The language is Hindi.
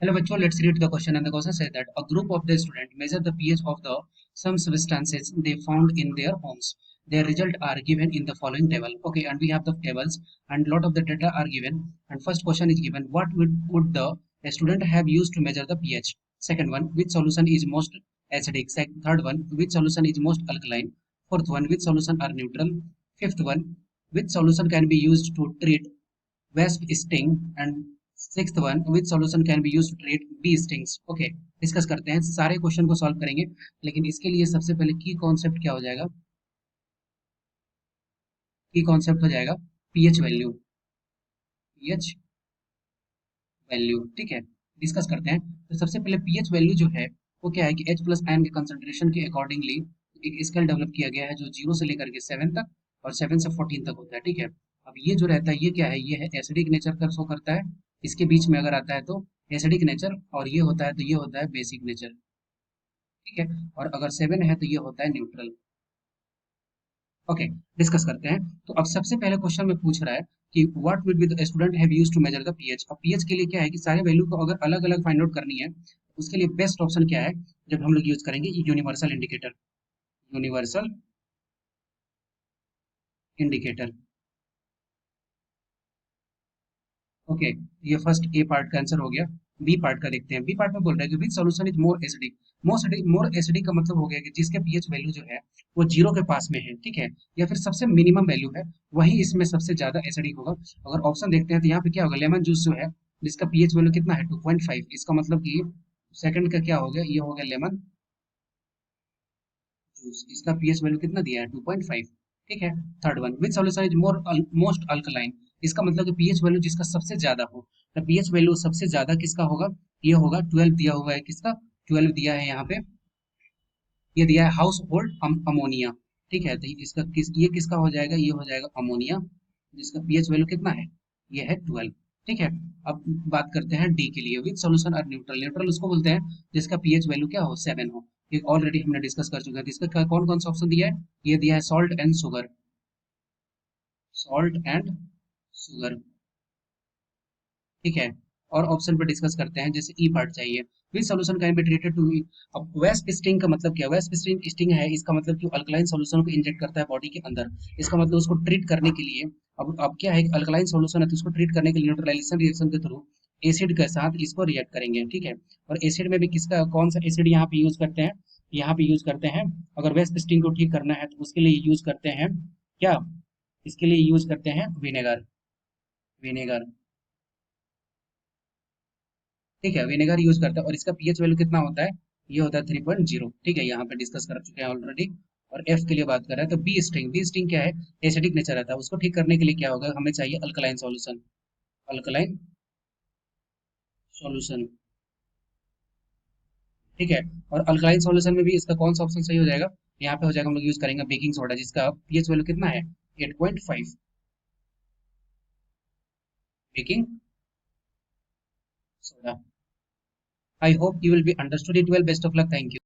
Hello, bachcho. Let's read the question. And the question says that a group of the students measure the pH of the some substances they found in their homes. Their results are given in the following table. Okay, and we have the tables, and lot of the data are given. And first question is given: what would the student have used to measure the pH? Second one: which solution is most acidic? Third one: which solution is most alkaline? Fourth one: which solution are neutral? Fifth one: which solution can be used to treat wasp sting? And sixth one which solution can be used to treat bee stings. Okay, discuss करते हैं, सारे क्वेश्चन को सॉल्व करेंगे, लेकिन इसके लिए सबसे पहले की कॉन्सेप्ट क्या हो जाएगा? की कॉन्सेप्ट हो जाएगा पीएच वैल्यू। पीएच वैल्यू, ठीक है, डिस्कस करते हैं। तो सबसे पहले पीएच वैल्यू जो है वो क्या है कि H प्लस आयन के कंसंट्रेशन के अकॉर्डिंगली एक स्केल डेवलप किया गया है जो 0 से लेकर के 7 तक और 7 से 14 तक होता है, ठीक है। अब ये जो रहता है ये क्या है? ये है एसिडिक नेचर का शो करता है। इसके बीच में अगर आता है तो एसिडिक नेचर, और ये होता है तो ये होता है बेसिक नेचर, ठीक है। और अगर 7 है तो ये होता है न्यूट्रल। ओके, डिस्कस करते हैं। तो अब सबसे पहले क्वेश्चन में पूछ रहा है कि what will be the student have used to measure the pH. अब पीएच के लिए क्या है कि सारे वैल्यू को अगर अलग अलग फाइंड आउट करनी है, उसके लिए बेस्ट ऑप्शन क्या है जब हम लोग यूज करेंगे? Universal indicator. Universal indicator, okay. ये फर्स्ट ए पार्ट का आंसर हो गया। बी पार्ट का देखते हैं। बी पार्ट में बोल रहा है कि which solution is more acidic. More acidic का मतलब हो गया कि जिसके पीएच वैल्यू जो है वो 0 के पास में है, ठीक है, या फिर सबसे मिनिमम वैल्यू है, वही इसमें सबसे ज्यादा एसिडिक होगा। अगर ऑप्शन देखते हैं तो यहाँ पे क्या होगा? लेमन जूस जो है जिसका पीएच वैल्यू कितना है? 2.5। इसका मतलब कि सेकंड का क्या हो गया? ये हो गया लेमन जूस। इसका पीएच वैल्यू कितना दिया है? 2.5, ठीक है। Third one, which solution is most alkaline. इसका मतलब कि पीएच वैल्यू जिसका सबसे ज्यादा हो, तो पीएच वैल्यू सबसे ज्यादा किसका होगा? ये होगा 12 दिया हुआ है। किसका 12 दिया है यहाँ पे? ये दिया है हाउस होल्ड अमोनिया, ठीक है। तो इसका ये किसका हो जाएगा? ये हो जाएगा अमोनिया, जिसका पीएच वैल्यू कितना है? ये है 12, ठीक है। अब बात करते हैं डी के लिए। विच सॉल्यूशन आर न्यूट्रल। न्यूट्रल उसको बोलते हैं जिसका पीएच वैल्यू क्या हो? 7 हो। ये ऑलरेडी हमने डिस्कस कर चुके हैं। तो इसका कौन कौन सा ऑप्शन दिया है? ये दिया है salt and sugar. Salt and sugar, ठीक है। और ऑप्शन पर डिस्कस करते हैं, जैसे ई पार्ट चाहिए। Which solution can be treated to. अब वेस्ट स्टिंग का मतलब क्या है? वेस्ट स्टिंग है, इसका मतलब कि अल्कलाइन सॉल्यूशन को इंजेक्ट करता है बॉडी के अंदर। इसका मतलब उसको ट्रीट करने के लिए, अब क्या है, अल्कलाइन सॉल्यूशन है तो उसको ट्रीट करने के लिए न्यूट्रलाइजेशन रिएक्शन के थ्रू एसिड के साथ इसको रिएक्ट करेंगे, ठीक है। और एसिड में भी किसका कौन सा एसिड यहाँ पे यूज करते हैं? यहाँ पे यूज करते हैं, अगर वेस्ट स्टिंग को ठीक करना है तो उसके लिए यूज करते हैं क्या? इसके लिए यूज करते हैं विनेगर। विनेगर, ठीक है, विनेगर यूज करता है। और इसका पीएच वैल्यू कितना होता है? ये होता है 3.0, ठीक है। यहाँ पे डिस्कस कर चुके हैं ऑलरेडी। और एफ के लिए बात कर रहे हैं तो बी स्टिंग। बी स्टिंग क्या है? एसिडिक नेचर रहता है। उसको ठीक करने के लिए क्या होगा? हमें चाहिए अल्कलाइन सॉल्यूशन। अल्कलाइन सॉल्यूशन, ठीक है। और अल्कलाइन सॉल्यूशन में भी इसका कौन सा ऑप्शन सही हो जाएगा? यहाँ पे हो जाएगा, हम लोग यूज करेंगे बेकिंग सोडा, जिसका पीएच वैल्यू कितना है? 8.5। Baking soda. I hope you will be understood it well. Best of luck. Thank you.